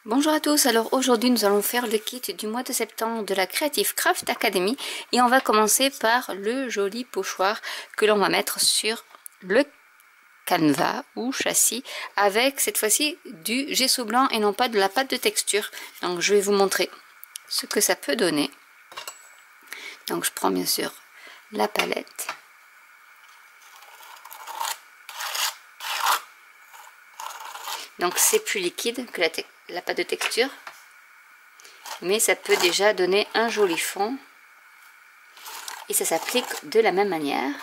Bonjour à tous, alors aujourd'hui nous allons faire le kit du mois de septembre de la Creative Craft Academy et on va commencer par le joli pochoir que l'on va mettre sur le canevas ou châssis avec cette fois-ci du gesso blanc et non pas de la pâte de texture. Donc je vais vous montrer ce que ça peut donner. Donc je prends bien sûr la palette. Donc c'est plus liquide que la pâte de texture, mais ça peut déjà donner un joli fond et ça s'applique de la même manière.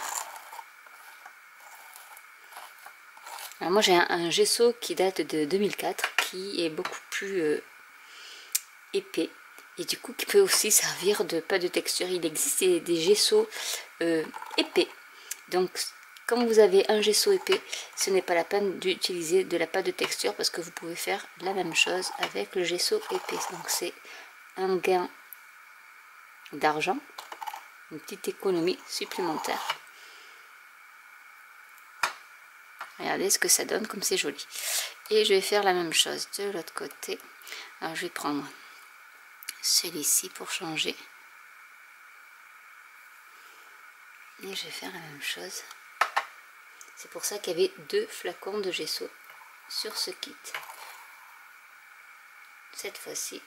Alors moi j'ai un gesso qui date de 2004 qui est beaucoup plus épais et du coup qui peut aussi servir de pâte de texture. Il existe des gessos épais, donc quand vous avez un gesso épais, ce n'est pas la peine d'utiliser de la pâte de texture parce que vous pouvez faire la même chose avec le gesso épais. Donc c'est un gain d'argent, une petite économie supplémentaire. Regardez ce que ça donne, comme c'est joli. Et je vais faire la même chose de l'autre côté. Alors je vais prendre celui-ci pour changer. Et je vais faire la même chose. C'est pour ça qu'il y avait 2 flacons de gesso sur ce kit. Cette fois-ci,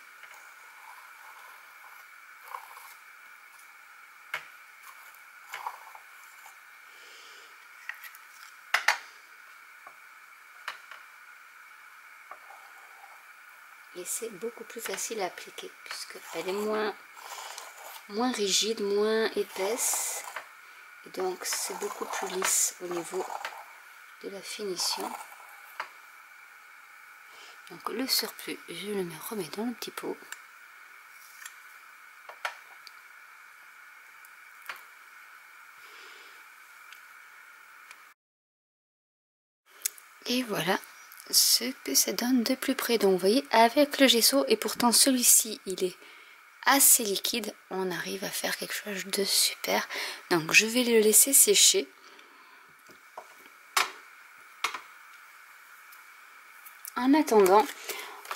et c'est beaucoup plus facile à appliquer puisqu'elle est moins rigide, moins épaisse, et donc c'est beaucoup plus lisse au niveau de la finition. Donc le surplus, je le remets dans le petit pot. Et voilà ce que ça donne de plus près. Donc vous voyez, avec le gesso, et pourtant celui-ci il est assez liquide, on arrive à faire quelque chose de super. Donc je vais le laisser sécher. En attendant,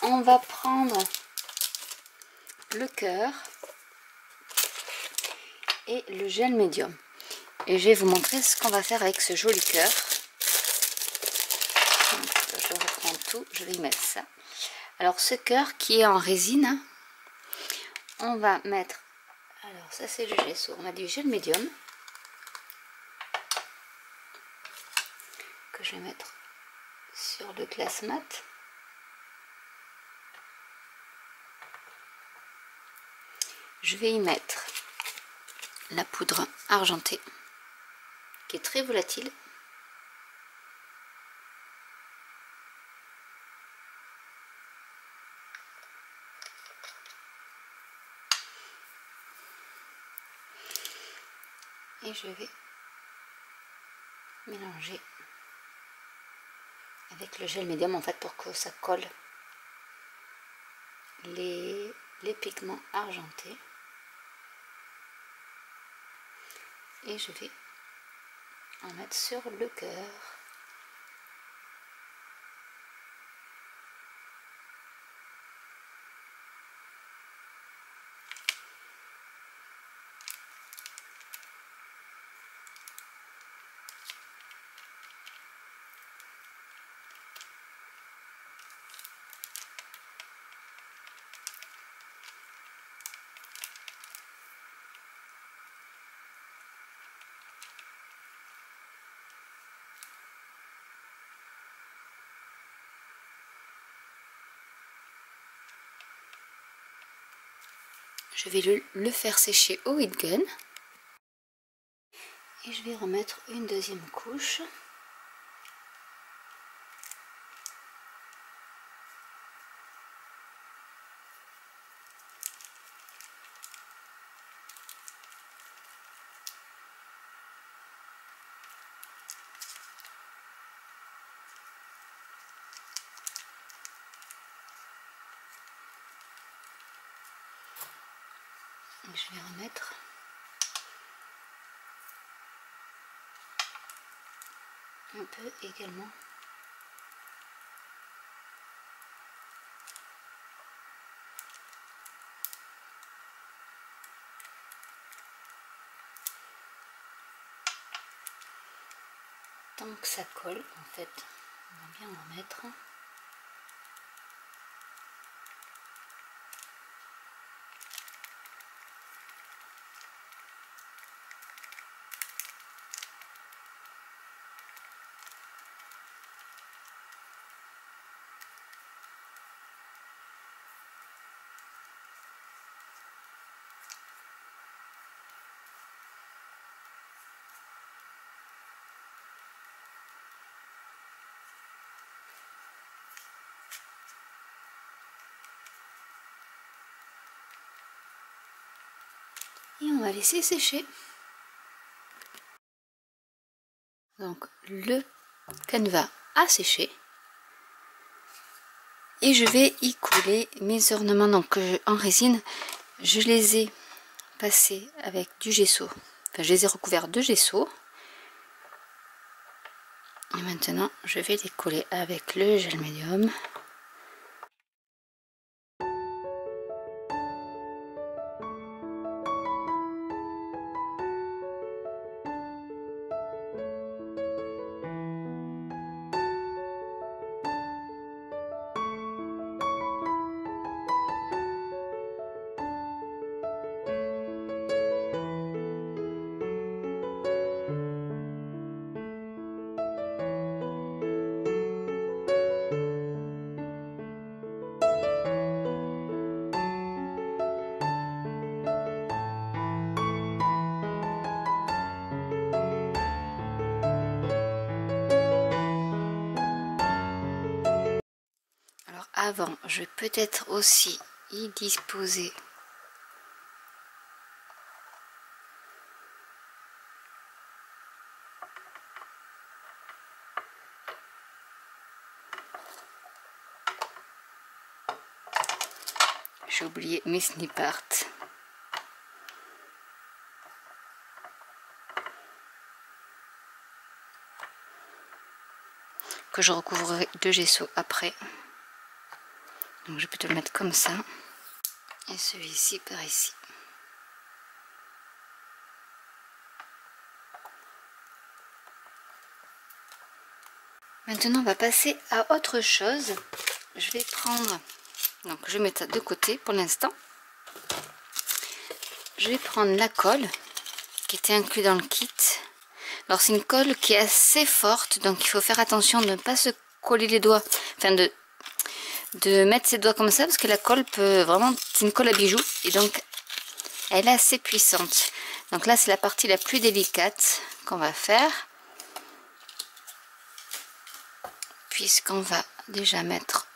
on va prendre le cœur et le gel médium. Et je vais vous montrer ce qu'on va faire avec ce joli cœur. Donc, je reprends tout, je vais y mettre ça. Alors ce cœur qui est en résine, on va mettre, alors ça c'est le gesso, on a du gel médium que je vais mettre sur le glace mat. Je vais y mettre la poudre argentée qui est très volatile. Et je vais mélanger avec le gel médium en fait pour que ça colle les pigments argentés. Et je vais en mettre sur le cœur. Je vais le faire sécher au heat gun. Et je vais remettre une deuxième couche. Et je vais remettre un peu également tant que ça colle, en fait, on va bien en mettre. Et on va laisser sécher. Donc le canevas a séché. Et je vais y coller mes ornements. Donc en résine, je les ai passés avec du gesso. Enfin, je les ai recouverts de gesso. Et maintenant, je vais les coller avec le gel médium. Alors avant, je vais peut-être aussi y disposer j'ai oublié mes snip art. Que je recouvrerai de gesso après. Donc je peux te le mettre comme ça. Et celui-ci par ici. Maintenant on va passer à autre chose. Je vais prendre, donc je vais mettre ça de côté pour l'instant. Je vais prendre la colle qui était inclue dans le kit. Alors c'est une colle qui est assez forte, donc il faut faire attention de ne pas se coller les doigts, enfin de mettre ses doigts comme ça, parce que la colle peut vraiment, c'est une colle à bijoux, et donc elle est assez puissante. Donc là c'est la partie la plus délicate qu'on va faire, puisqu'on va déjà mettre,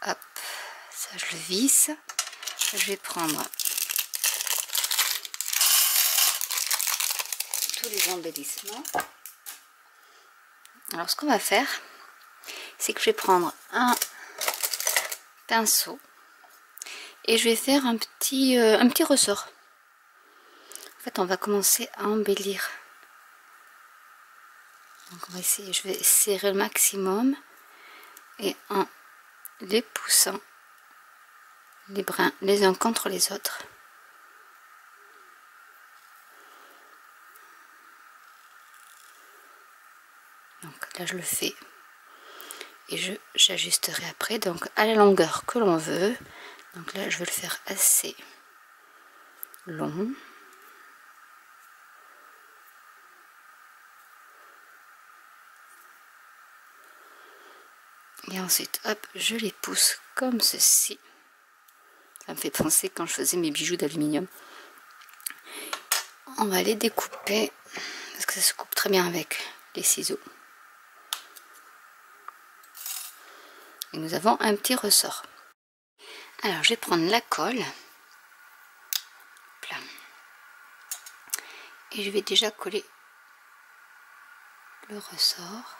hop, ça je le visse. Je vais prendre tous les embellissements. Alors ce qu'on va faire, c'est que je vais prendre un pinceau et je vais faire un petit ressort. En fait on va commencer à embellir. Donc on va essayer, je vais serrer le maximum et en les poussant les brins les uns contre les autres. Donc là je le fais et j'ajusterai après, donc à la longueur que l'on veut. Donc là je vais le faire assez long. Et ensuite hop, je les pousse comme ceci. Ça me fait penser quand je faisais mes bijoux d'aluminium. On va les découper parce que ça se coupe très bien avec les ciseaux. Et nous avons un petit ressort. Alors je vais prendre la colle. Là. Et je vais déjà coller le ressort.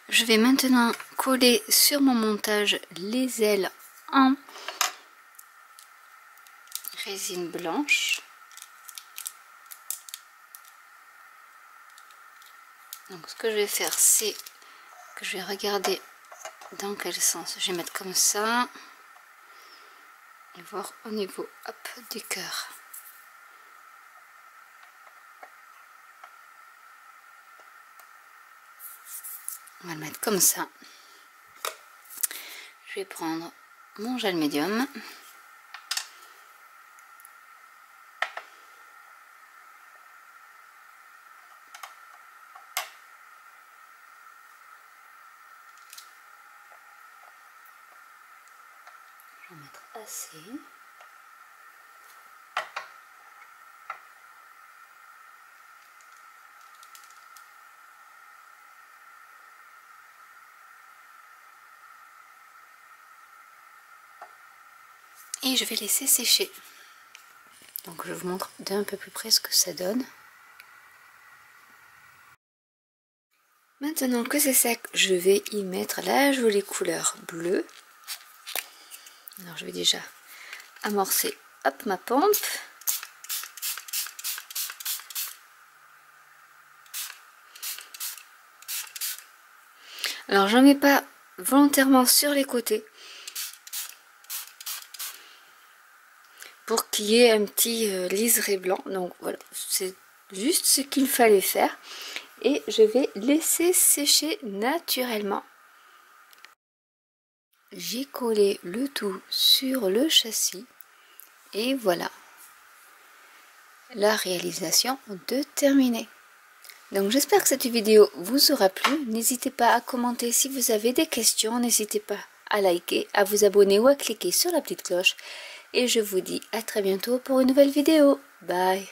Je vais maintenant coller sur mon montage les ailes en résine blanche. Donc ce que je vais faire, c'est que je vais regarder dans quel sens. Je vais mettre comme ça et voir au niveau, hop, du cœur. On va le mettre comme ça. Je vais prendre mon gel médium. Je vais en mettre assez. Et je vais laisser sécher. Donc je vous montre d'un peu plus près ce que ça donne. Maintenant que c'est sec, je vais y mettre la jolie couleur bleue. Alors je vais déjà amorcer, hop, ma pompe. Alors j'en mets pas volontairement sur les côtés pour qu'il y ait un petit liseré blanc. Donc voilà, c'est juste ce qu'il fallait faire. Et je vais laisser sécher naturellement. J'ai collé le tout sur le châssis. Et voilà, la réalisation de terminée. Donc j'espère que cette vidéo vous aura plu. N'hésitez pas à commenter si vous avez des questions. N'hésitez pas à liker, à vous abonner ou à cliquer sur la petite cloche. Et je vous dis à très bientôt pour une nouvelle vidéo. Bye!